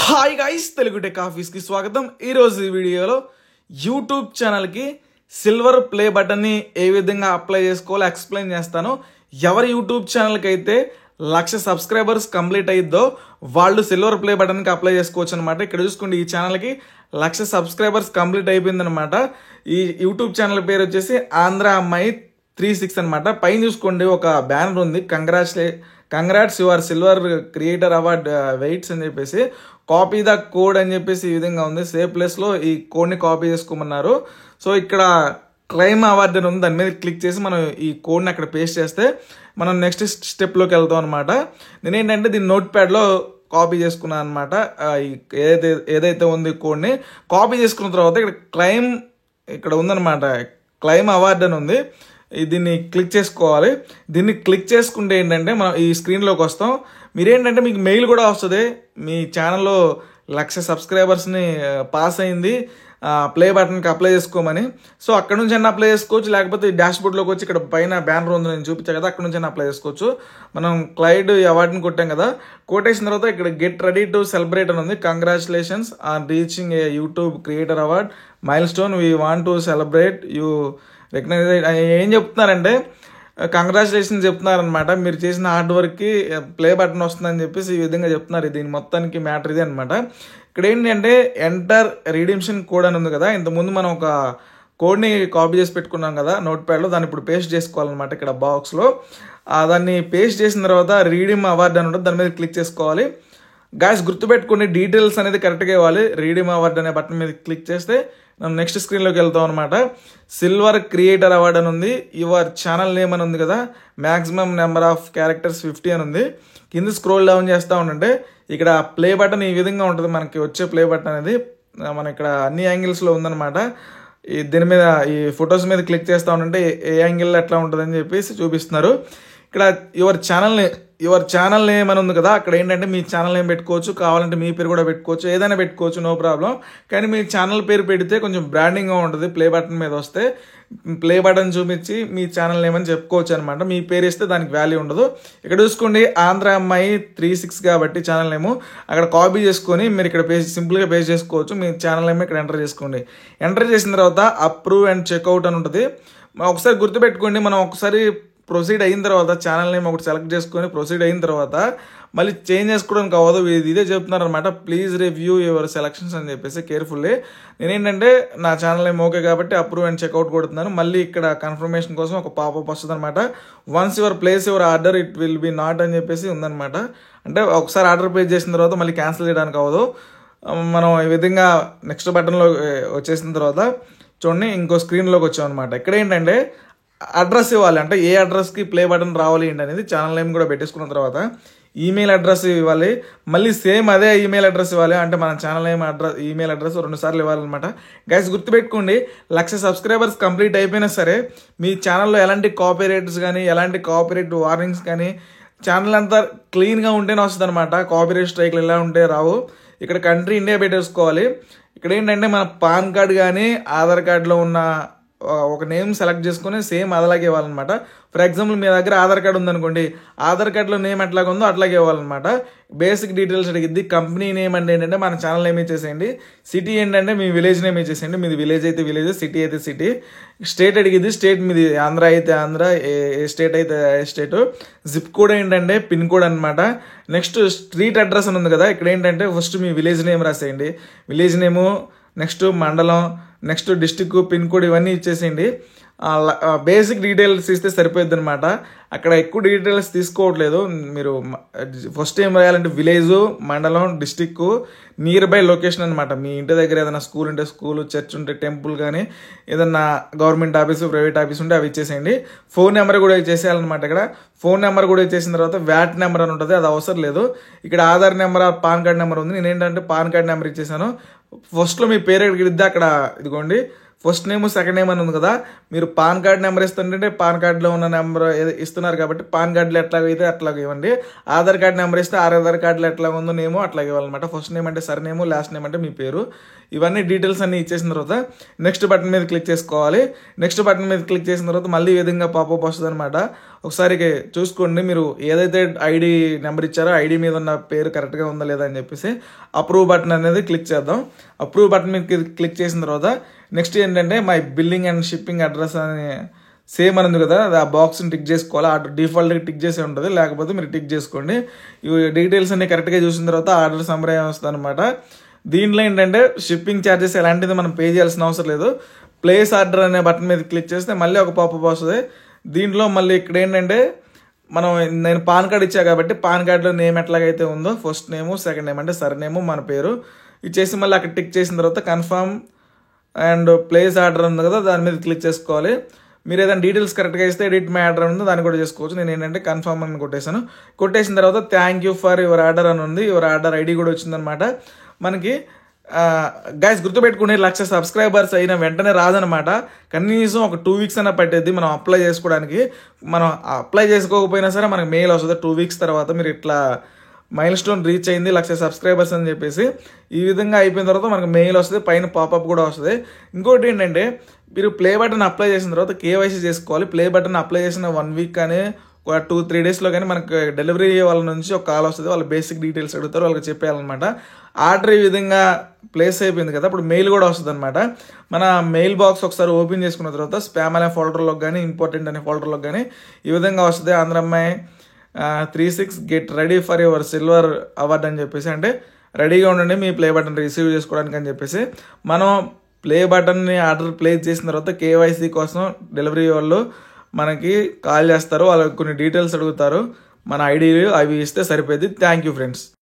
Hi guys, Telugu tech ఆఫీస్కి స్వాగతం. ఈరోజు ఈ వీడియోలో యూట్యూబ్ ఛానల్కి సిల్వర్ ప్లే బటన్ని ఏ విధంగా అప్లై చేసుకోవాలో ఎక్స్ప్లెయిన్ చేస్తాను. ఎవరి యూట్యూబ్ ఛానల్కి అయితే 1,00,000 సబ్స్క్రైబర్స్ కంప్లీట్ అయిద్దో వాళ్ళు సిల్వర్ ప్లే బటన్కి అప్లై చేసుకోవచ్చు అనమాట. ఇక్కడ చూసుకోండి, ఈ ఛానల్కి 1,00,000 సబ్స్క్రైబర్స్ కంప్లీట్ అయిపోయిందనమాట. ఈ యూట్యూబ్ ఛానల్ పేరు వచ్చేసి ఆంధ్ర అమ్మాయి 36 అనమాట. పైన చూసుకోండి, ఒక బ్యానర్ ఉంది, congrats your silver creator award weights అని చెప్పేసి, కాపీ ద కోడ్ అని చెప్పేసి ఈ విధంగా ఉంది. సేవ్ ప్లేస్లో ఈ కోడ్ని కాపీ చేసుకోమన్నారు. సో ఇక్కడ క్లైమ్ అవార్డ్ అని ఉంది, దాని మీద క్లిక్ చేసి మనం ఈ కోడ్ని అక్కడ పేస్ట్ చేస్తే మనం నెక్స్ట్ స్టెప్లోకి వెళ్తాం అనమాట. నేనేంటంటే దీన్ని నోట్ ప్యాడ్లో కాపీ చేసుకున్నాను అనమాట. ఏదైతే ఉంది కోడ్ని కాపీ చేసుకున్న తర్వాత ఇక్కడ ఉందన్నమాట, క్లైమ్ అవార్డ్ అని ఉంది. దీన్ని క్లిక్ చేసుకోవాలి. దీన్ని క్లిక్ చేసుకుంటే ఏంటంటే మనం ఈ స్క్రీన్లోకి వస్తాం. మీరేంటంటే మీకు మెయిల్ కూడా వస్తుంది, మీ ఛానల్లో 1,00,000 సబ్స్క్రైబర్స్ని పాస్ అయింది, ప్లే బటన్కి అప్లై చేసుకోమని. సో అక్కడ నుంచి అయినా అప్లై చేసుకోవచ్చు, లేకపోతే డాష్ బోర్డ్లోకి వచ్చి ఇక్కడ పైన బ్యానర్ ఉంది, నేను చూపించాను కదా, అక్కడ నుంచి అయినా అప్లై చేసుకోవచ్చు. మనం క్లైడ్ అవార్డుని కొట్టాం కదా, కొట్టేసిన తర్వాత ఇక్కడ గెట్ రెడీ టు సెలబ్రేట్ అని ఉంది. Congratulations on reaching a YouTube creator award milestone, we want to celebrate you recognise. ఏం చెప్తున్నారంటే కంగ్రాచులేషన్స్ చెప్తున్నారనమాట. మీరు చేసిన హార్డ్ వర్క్కి ప్లే బటన్ వస్తుందని చెప్పేసి ఈ విధంగా చెప్తున్నారు. దీని మొత్తానికి మ్యాటర్ ఇదే అనమాట. ఇక్కడ ఏంటంటే ఎంటర్ రిడీమ్షన్ కోడ్ అని ఉంది కదా, ఇంతకుముందు మనం ఒక కోడ్ని కాపీ చేసి పెట్టుకున్నాం కదా నోట్ ప్యాడ్లో, దాన్ని ఇప్పుడు పేస్ట్ చేసుకోవాలన్నమాట. ఇక్కడ బాక్స్లో దాన్ని పేస్ట్ చేసిన తర్వాత రీడీమ్ అవార్డ్ అని ఉంటుంది, దాని మీద క్లిక్ చేసుకోవాలి. గాయస్ గుర్తుపెట్టుకోండి, డీటెయిల్స్ అనేది కరెక్ట్గా ఇవ్వాలి. రీడీమ్ అవార్డ్ అనే బటన్ మీద క్లిక్ చేస్తే మనం నెక్స్ట్ స్క్రీన్లోకి వెళ్తాం అనమాట. సిల్వర్ క్రియేటర్ అవార్డ్ అని ఉంది. యువర్ ఛానల్ నేమ్ అని ఉంది కదా, మ్యాక్సిమం నెంబర్ ఆఫ్ క్యారెక్టర్స్ 50 అని ఉంది. కింద స్క్రోల్ డౌన్ చేస్తూ ఉంటే ఇక్కడ ప్లే బటన్ ఈ విధంగా ఉంటుంది. మనకి వచ్చే ప్లే బటన్ అనేది మన ఇక్కడ అన్ని యాంగిల్స్లో ఉందన్నమాట. దీని మీద ఈ ఫొటోస్ మీద క్లిక్ చేస్తూ ఉంటే ఏ యాంగిల్ ఎట్లా ఉంటుందని చెప్పేసి చూపిస్తున్నారు. ఇక్కడ యువర్ ఛానల్ నేమ్ అని ఉంది కదా, అక్కడ ఏంటంటే మీ ఛానల్ నేమ్ పెట్టుకోవచ్చు, కావాలంటే మీ పేరు కూడా పెట్టుకోవచ్చు, ఏదైనా పెట్టుకోవచ్చు, నో ప్రాబ్లం. కానీ మీ ఛానల్ పేరు పెడితే కొంచెం బ్రాండింగ్గా ఉంటుంది. ప్లే బటన్ మీద వస్తే ప్లే బటన్ చూపించి మీ ఛానల్ నేమ్ అని చెప్పుకోవచ్చు అనమాట. మీ పేరు ఇస్తే దానికి వాల్యూ ఉండదు. ఇక్కడ చూసుకోండి, ఆంధ్ర అమ్మాయి 36 కాబట్టి ఛానల్ నేమ్ అక్కడ కాపీ చేసుకొని మీరు ఇక్కడ సింపుల్గా పేస్ట్ చేసుకోవచ్చు. మీ ఛానల్ నేమ్ ఇక్కడ ఎంటర్ చేసుకోండి. ఎంటర్ చేసిన తర్వాత అప్రూవ్ అండ్ చెక్అవుట్ అని ఉంటుంది. ఒకసారి గుర్తుపెట్టుకోండి, మనం ఒకసారి ప్రొసీడ్ అయిన తర్వాత ఛానల్ నేమ్ ఒకటి సెలెక్ట్ చేసుకొని ప్రొసీడ్ అయిన తర్వాత మళ్ళీ చేంజ్ చేసుకోవడానికి అవ్వదు. ఇదే చెప్తున్నారు అనమాట, ప్లీజ్ రివ్యూ యువర్ సెలక్షన్స్ అని చెప్పేసి కేర్ఫుల్లీ. నేనేంటంటే నా ఛానల్ నేమ్ ఓకే కాబట్టి అప్రూవ్ అండ్ చెక్అవుట్ కొడుతున్నాను. మళ్ళీ ఇక్కడ కన్ఫర్మేషన్ కోసం ఒక పాపప్ వస్తుంది అనమాట. Once your place your order it will be not అని చెప్పేసి ఉందన్నమాట. అంటే ఒకసారి ఆర్డర్ ప్లేస్ చేసిన తర్వాత మళ్ళీ క్యాన్సిల్ చేయడానికి అవ్వదు. మనం ఈ విధంగా నెక్స్ట్ బటన్లో వచ్చేసిన తర్వాత చూడండి, ఇంకో స్క్రీన్లోకి వచ్చామన్నమాట. ఇక్కడ ఏంటంటే అడ్రస్ ఇవ్వాలి, అంటే ఏ అడ్రస్కి ప్లే బటన్ రావాలి ఏంటి అనేది ఛానల్ నేమ్ కూడా పెట్టేసుకున్న తర్వాత ఈమెయిల్ అడ్రస్ ఇవ్వాలి. మళ్ళీ సేమ్ అదే ఈమెయిల్ అడ్రస్ ఇవ్వాలి, అంటే మన ఛానల్ నేమ్ ఈమెయిల్ అడ్రస్ 2 సార్లు ఇవ్వాలన్నమాట. గైస్ గుర్తుపెట్టుకోండి, 1,00,000 సబ్స్క్రైబర్స్ కంప్లీట్ అయిపోయినా సరే మీ ఛానల్లో ఎలాంటి కాపీరైట్స్ కానీ ఎలాంటి కాపీరైట్ వార్నింగ్స్ కానీ ఛానల్ అంతా క్లీన్గా ఉంటేనే వస్తుంది అనమాట. కాపీరైట్ స్ట్రైక్లు ఎలా ఉంటే రావు. ఇక్కడ కంట్రీ ఇండియా పెట్టేసుకోవాలి. ఇక్కడ ఏంటంటే మన పాన్ కార్డ్ కానీ ఆధార్ కార్డులో ఉన్న ఒక నేమ్ సెలెక్ట్ చేసుకుని సేమ్ అదలాగే ఇవ్వాలన్నమాట. ఫర్ ఎగ్జాంపుల్ మీ దగ్గర ఆధార్ కార్డు ఉందనుకోండి, ఆధార్ కార్డులో నేమ్ ఎట్లాగా ఉందో అట్లాగే ఇవ్వాలన్నమాట. బేసిక్ డీటెయిల్స్ అడిగిద్ది. కంపెనీ నేమ్ అంటే ఏంటంటే మన ఛానల్ నేమ్ ఇచ్చేసేయండి. సిటీ ఏంటంటే మీ విలేజ్ నేమ్ ఇచ్చేసేయండి. మీది విలేజ్ అయితే విలేజ్, సిటీ అయితే సిటీ. స్టేట్ అడిగిద్ది, స్టేట్ మీది ఆంధ్ర అయితే ఆంధ్ర, ఏ స్టేట్ అయితే ఏ స్టేట్. జిప్ కోడ్ ఏంటంటే పిన్ కోడ్ అనమాట. నెక్స్ట్ స్ట్రీట్ అడ్రస్ అని ఉంది కదా, ఇక్కడ ఏంటంటే ఫస్ట్ మీ విలేజ్ నేమ్ రాసేయండి. విలేజ్ నేము, నెక్స్ట్ మండలం, నెక్స్ట్ డిస్టిక్, పిన్ కోడ్ ఇవన్నీ ఇచ్చేసేయండి. బేసిక్ డీటెయిల్స్ ఇస్తే సరిపోద్ది అనమాట. అక్కడ ఎక్కువ డీటెయిల్స్ తీసుకోవట్లేదు. మీరు ఫస్ట్ ఏం రాయాలంటే విలేజ్, మండలం, డిస్టిక్, నియర్ బై లొకేషన్ అనమాట. మీ ఇంటి దగ్గర ఏదైనా స్కూల్ ఉంటే స్కూల్, చర్చ్ ఉంటే టెంపుల్, కానీ ఏదన్నా గవర్నమెంట్ ఆఫీసు, ప్రైవేట్ ఆఫీస్ ఉంటే అవి ఇచ్చేసేయండి. ఫోన్ నెంబర్ కూడా ఇచ్చేసేయాలన్నమాట. ఇక్కడ ఫోన్ నెంబర్ కూడా ఇచ్చేసిన తర్వాత వ్యాట్ నెంబర్ అని ఉంటుంది, అది అవసరం లేదు. ఇక్కడ Aadhaar number, pan card number ఉంది. నేనేంటంటే పాన్ కార్డ్ నెంబర్ ఇచ్చేసాను. ఫస్ట్లో మీ పేరు ఎక్కడిద్దా అక్కడ ఇదిగోండి, ఫస్ట్ నేమ్ సెకండ్ నేమ్ అని ఉంది కదా, మీరు పాన్ కార్డ్ నెంబర్ ఇస్తుంటే పాన్ కార్డులో ఉన్న నెంబర్ ఇస్తున్నారు కాబట్టి పాన్ కార్డులో ఎట్లాగైతే అట్లాగే ఇవ్వండి. ఆధార్ కార్డ్ నెంబర్ ఇస్తే ఆధార్ కార్డులో ఎట్లా ఉందో నేమో అట్లాగే ఇవ్వాలన్నమాట. ఫస్ట్ నేమ్ అంటే సర్ నేము, లాస్ట్ నేమ్ అంటే మీ పేరు. ఇవన్నీ డీటెయిల్స్ అన్ని ఇచ్చేసిన తర్వాత నెక్స్ట్ బటన్ మీద క్లిక్ చేసుకోవాలి. నెక్స్ట్ బటన్ మీద క్లిక్ చేసిన తర్వాత మళ్ళీ ఈ విధంగా పాపప్ వస్తుంది అనమాట. ఒకసారి చూసుకోండి. మీరు ఏదైతే ఐడి నెంబర్ ఇచ్చారో ఐడి మీద ఉన్న పేరు కరెక్ట్గా ఉందా లేదా అని చెప్పేసి అప్రూవ్ బటన్ అనేది క్లిక్ చేద్దాం. అప్రూవ్ బటన్ మీద క్లిక్ చేసిన తర్వాత నెక్స్ట్ ఏంటంటే my billing and shipping address అని సేమ్ అని ఉంది కదా, ఆ బాక్స్ని టిక్ చేసుకోవాలి. ఆర్డర్ డిఫాల్ట్గా టిక్ చేసే ఉంటుంది, లేకపోతే మీరు టిక్ చేసుకోండి. ఇవి డీటెయిల్స్ అన్ని కరెక్ట్గా చూసిన తర్వాత ఆర్డర్ సమ్మరీ వస్తుంది అనమాట. దీంట్లో ఏంటంటే షిప్పింగ్ ఛార్జెస్ ఎలాంటిది మనం పే చేయాల్సిన అవసరం లేదు. ప్లేస్ ఆర్డర్ అనే బటన్ మీద క్లిక్ చేస్తే మళ్ళీ ఒక పాపప్ వస్తుంది. దీంట్లో మళ్ళీ ఇక్కడ ఏంటంటే నేను పాన్ కార్డ్ ఇచ్చా కాబట్టి పాన్ కార్డులో నేమ్ ఎట్లాగైతే ఉందో ఫస్ట్ నేము సెకండ్ నేమ్ అంటే సర్ నేము మన పేరు ఇచ్చేసి మళ్ళీ అక్కడ టిక్ చేసిన తర్వాత కన్ఫర్మ్ అండ్ ప్లేస్ ఆర్డర్ ఉంది కదా, దాని మీద క్లిక్ చేసుకోవాలి. మీరు ఏదైనా డీటెయిల్స్ కరెక్ట్గా ఇస్తే ఎడిట్ మై ఆర్డర్ ఉందో దాన్ని కూడా చేసుకోవచ్చు. నేను ఏంటంటే కన్ఫర్మ్ అని కొట్టేశాను. కొట్టేసిన తర్వాత thank you for your order అని ఉంది. యువర్ ఆర్డర్ ఐడి కూడా వచ్చిందనమాట. మనకి గైస్ గుర్తుపెట్టుకునే 1,00,000 సబ్స్క్రైబర్స్ అయిన వెంటనే రాదనమాట. కనీసం ఒక 2 వీక్స్ అన్న పట్టేది మనం అప్లై చేసుకోవడానికి. మనం అప్లై చేసుకోకపోయినా సరే మనకి మెయిల్ వస్తుంది 2 వీక్స్ తర్వాత మీరు ఇట్లా మైల్ స్టోన్ రీచ్ అయింది 1,00,000 సబ్స్క్రైబర్స్ అని చెప్పేసి. ఈ విధంగా అయిపోయిన తర్వాత మనకు మెయిల్ వస్తుంది, పైన పాపప్ కూడా వస్తుంది. ఇంకోటి ఏంటంటే మీరు ప్లే బటన్ అప్లై చేసిన తర్వాత కేవైసీ చేసుకోవాలి. ప్లే బటన్ అప్లై చేసిన 1 వీక్ కానీ 2-3 డేస్లో కానీ మనకు డెలివరీ వాళ్ళ నుంచి ఒక కాల్ వస్తుంది. వాళ్ళ బేసిక్ డీటెయిల్స్ అడుగుతారు, వాళ్ళకి చెప్పేయాలన్నమాట. ఆర్డర్ ఈ విధంగా ప్లేస్ అయిపోయింది కదా, ఇప్పుడు మెయిల్ కూడా వస్తుంది అనమాట. మన మెయిల్ బాక్స్ ఒకసారి ఓపెన్ చేసుకున్న తర్వాత స్పామ్ అనే ఫోల్డర్లోకి కానీ ఇంపార్టెంట్ అనే ఫోల్డర్లోకి కానీ ఈ విధంగా వస్తుంది. ఆంధ్రమ్మాయి 36 get ready for your silver award అని చెప్పేసి, అంటే రెడీగా ఉండండి మీ ప్లే బటన్ రిసీవ్ చేసుకోవడానికి అని చెప్పేసి. మనం ప్లే బటన్ని ఆర్డర్ ప్లేస్ చేసిన తర్వాత కేవైసీ కోసం డెలివరీ వాళ్ళు మనకి కాల్ చేస్తారు. వాళ్ళకి కొన్ని డీటెయిల్స్ అడుగుతారు, మన ఐడీలు అవి ఇస్తే సరిపోయింది. Thank you friends.